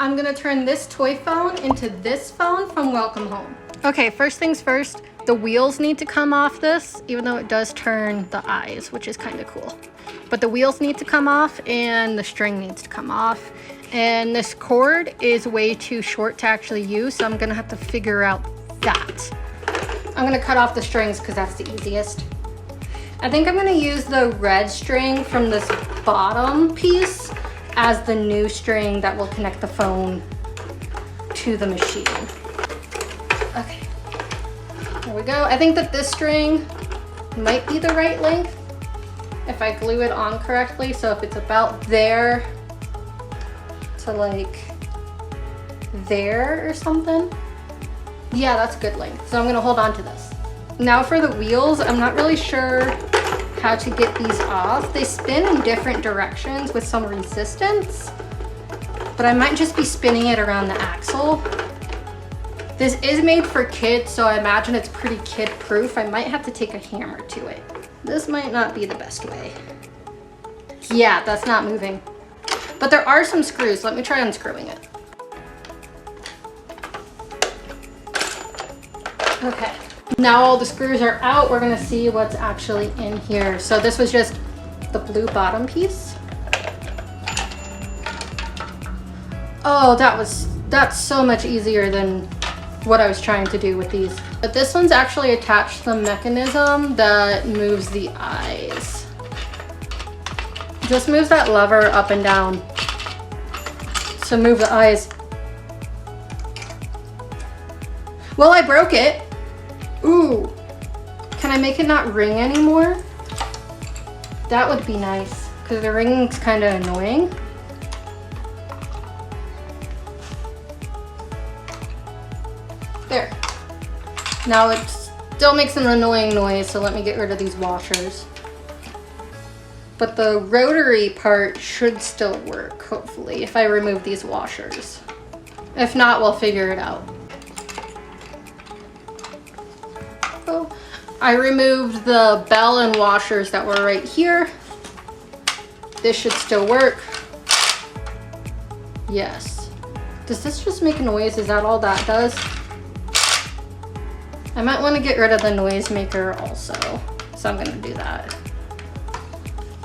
I'm gonna turn this toy phone into this phone from Welcome Home. Okay, first things first, the wheels need to come off this, even though it does turn the eyes, which is kind of cool. But the wheels need to come off and the string needs to come off. And this cord is way too short to actually use, so I'm gonna have to figure out that. I'm gonna cut off the strings because that's the easiest. I think I'm gonna use the red string from this bottom piece as the new string that will connect the phone to the machine. Okay, there we go. I think that this string might be the right length if I glue it on correctly. So if it's about there to like there or something. Yeah, that's good length. So I'm gonna hold on to this. Now for the wheels, I'm not really sure how to get these off. They spin in different directions with some resistance, but I might just be spinning it around the axle. This is made for kids, so I imagine it's pretty kid proof. I might have to take a hammer to it. This might not be the best way. Yeah, that's not moving. But there are some screws. Let me try unscrewing it. Okay. Now all the screws are out, we're gonna see what's actually in here. So this was just the blue bottom piece. Oh, that's so much easier than what I was trying to do with these. But this one's actually attached to the mechanism that moves the eyes. Just moves that lever up and down to move the eyes. Well, I broke it. Ooh, can I make it not ring anymore? That would be nice, because the ringing's kind of annoying. There. Now it still makes an annoying noise, so let me get rid of these washers. But the rotary part should still work, hopefully, if I remove these washers. If not, we'll figure it out. I removed the bell and washers that were right here. This should still work. Yes. Does this just make noise? Is that all that does? I might want to get rid of the noise maker also. So I'm gonna do that.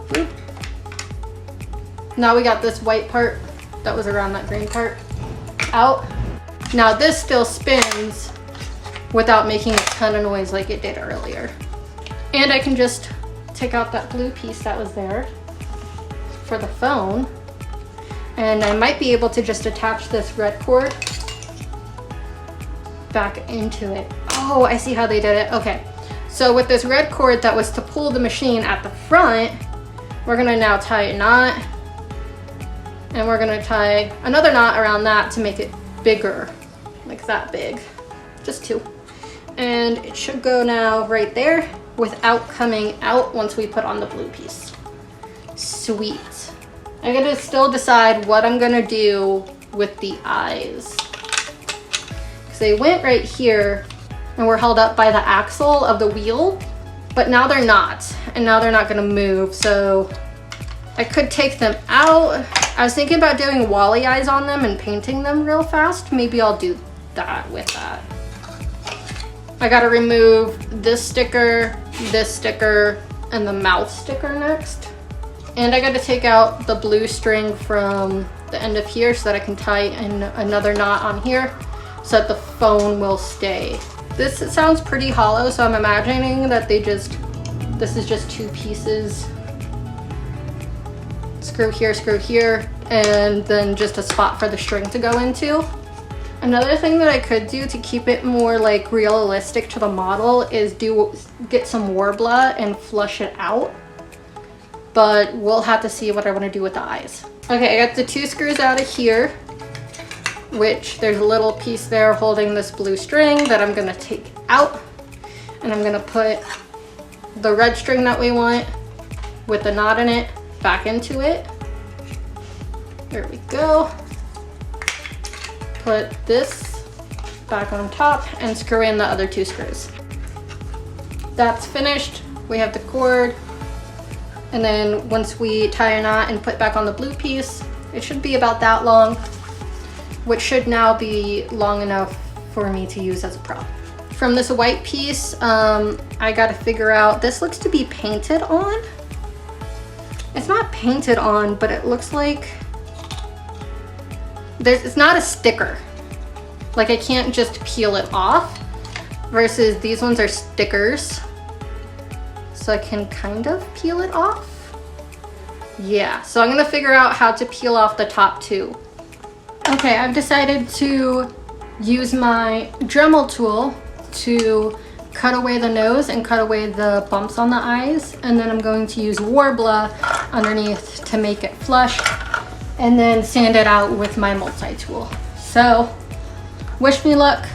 Boop. Now we got this white part that was around that green part out. Now this still spins without making a ton of noise like it did earlier. And I can just take out that blue piece that was there for the phone. And I might be able to just attach this red cord back into it. Oh, I see how they did it. Okay, so with this red cord that was to pull the machine at the front, we're gonna now tie a knot. And we're gonna tie another knot around that to make it bigger, like that big, just two. And it should go now right there without coming out once we put on the blue piece. Sweet. I gotta still decide what I'm gonna do with the eyes. Because they went right here and were held up by the axle of the wheel, but now they're not. And now they're not gonna move, so I could take them out. I was thinking about doing Wally eyes on them and painting them real fast. Maybe I'll do that with that. I gotta remove this sticker, and the mouth sticker next. And I gotta take out the blue string from the end of here so that I can tie in another knot on here so that the phone will stay. This sounds pretty hollow, so I'm imagining that this is just two pieces. Screw here, and then just a spot for the string to go into. Another thing that I could do to keep it more like realistic to the model is get some Warbler and flush it out. But we'll have to see what I want to do with the eyes. Okay, I got the two screws out of here, which there's a little piece there holding this blue string that I'm gonna take out. And I'm gonna put the red string that we want with the knot in it back into it. There we go. Put this back on top and screw in the other two screws. That's finished. We have the cord. And then once we tie a knot and put back on the blue piece, it should be about that long. which should now be long enough for me to use as a prop. From this white piece, I gotta figure out, this looks to be painted on. It's not painted on, but it looks like it's not a sticker. Like I can't just peel it off, versus these ones are stickers. So I can kind of peel it off. Yeah, so I'm gonna figure out how to peel off the top two. Okay, I've decided to use my Dremel tool to cut away the nose and cut away the bumps on the eyes. And then I'm going to use Warbler underneath to make it flush and then sand it out with my multi-tool. So, wish me luck.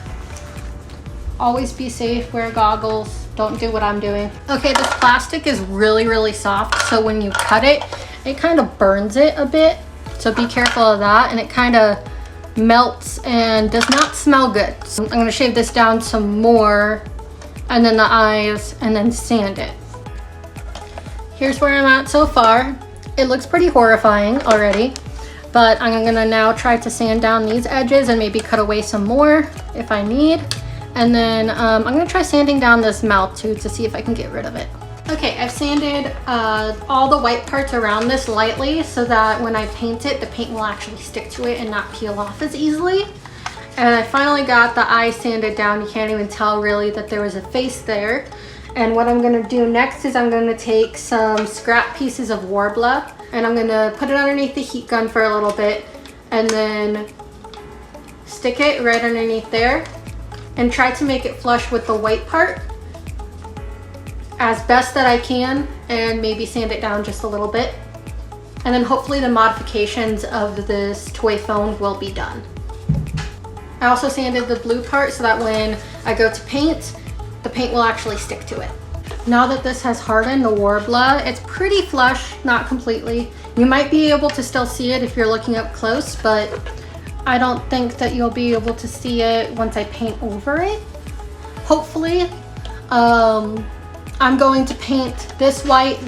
Always be safe, wear goggles. Don't do what I'm doing. Okay, this plastic is really, really soft. So when you cut it, it kind of burns it a bit. So be careful of that. And it kind of melts and does not smell good. So I'm gonna shave this down some more, and then the eyes, and then sand it. Here's where I'm at so far. It looks pretty horrifying already, but I'm gonna now try to sand down these edges and maybe cut away some more if I need. And then I'm gonna try sanding down this mouth too to see if I can get rid of it. Okay, I've sanded all the white parts around this lightly so that when I paint it, the paint will actually stick to it and not peel off as easily. And I finally got the eye sanded down. You can't even tell really that there was a face there. And what I'm gonna do next is I'm gonna take some scrap pieces of Warbler and I'm gonna put it underneath the heat gun for a little bit and then stick it right underneath there and try to make it flush with the white part as best that I can, and maybe sand it down just a little bit. And then hopefully the modifications of this toy phone will be done. I also sanded the blue part so that when I go to paint, the paint will actually stick to it. Now that this has hardened, the Warbler, it's pretty flush, not completely. You might be able to still see it if you're looking up close, but I don't think that you'll be able to see it once I paint over it. Hopefully. I'm going to paint this white,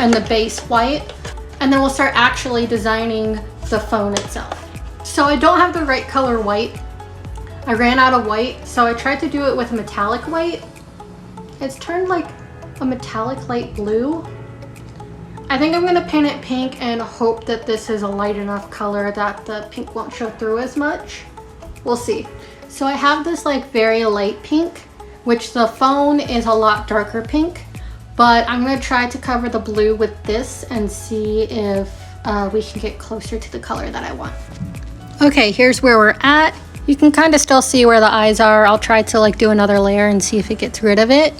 and the base white, and then we'll start actually designing the phone itself. So I don't have the right color white. I ran out of white, so I tried to do it with metallic white. It's turned like a metallic light blue. I think I'm gonna paint it pink and hope that this is a light enough color that the pink won't show through as much. We'll see. So I have this like very light pink, which the phone is a lot darker pink, but I'm gonna try to cover the blue with this and see if we can get closer to the color that I want. Okay, here's where we're at. You can kind of still see where the eyes are. I'll try to like do another layer and see if it gets rid of it.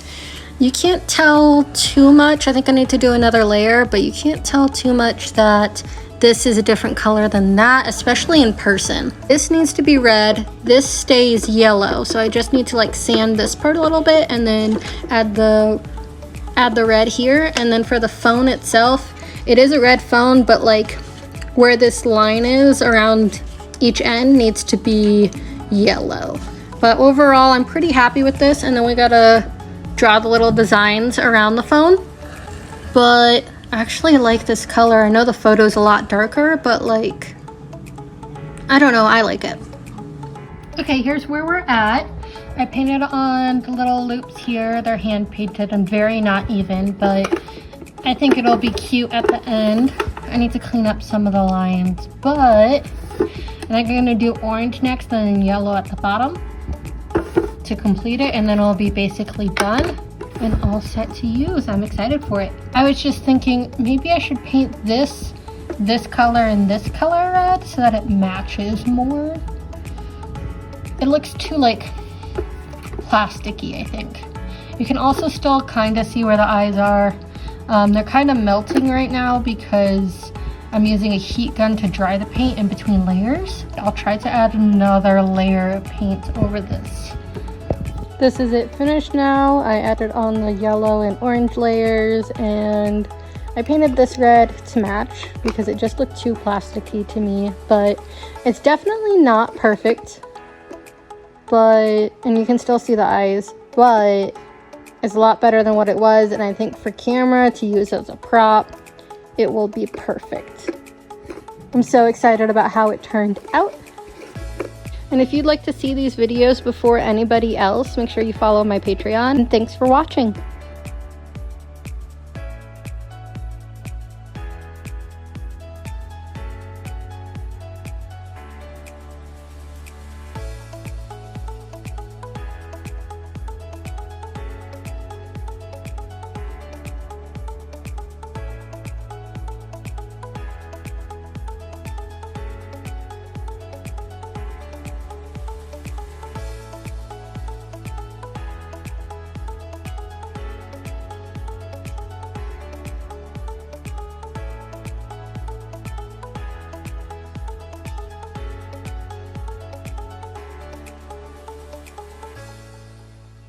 You can't tell too much. I think I need to do another layer, but you can't tell too much that this is a different color than that, especially in person. This needs to be red. This stays yellow. So I just need to like sand this part a little bit and then add the red here. And then for the phone itself, it is a red phone, but like where this line is around each end needs to be yellow. But overall, I'm pretty happy with this. And then we gotta draw the little designs around the phone. But I actually like this color. I know the photo's a lot darker, but like, I don't know, I like it. Okay, here's where we're at. I painted on the little loops here. They're hand painted and very not even, but I think it'll be cute at the end. I need to clean up some of the lines, but I think I'm gonna do orange next and then yellow at the bottom to complete it, and then it'll be basically done and all set to use. I'm excited for it. I was just thinking maybe I should paint this color and this color red so that it matches more. It looks too like plasticky, I think. You can also still kind of see where the eyes are. They're kind of melting right now because I'm using a heat gun to dry the paint in between layers. I'll try to add another layer of paint over this. This is it finished now. I added on the yellow and orange layers and I painted this red to match because it just looked too plasticky to me, but it's definitely not perfect. And you can still see the eyes, but it's a lot better than what it was, and I think for camera to use as a prop, it will be perfect. I'm so excited about how it turned out. And if you'd like to see these videos before anybody else, make sure you follow my Patreon. And thanks for watching.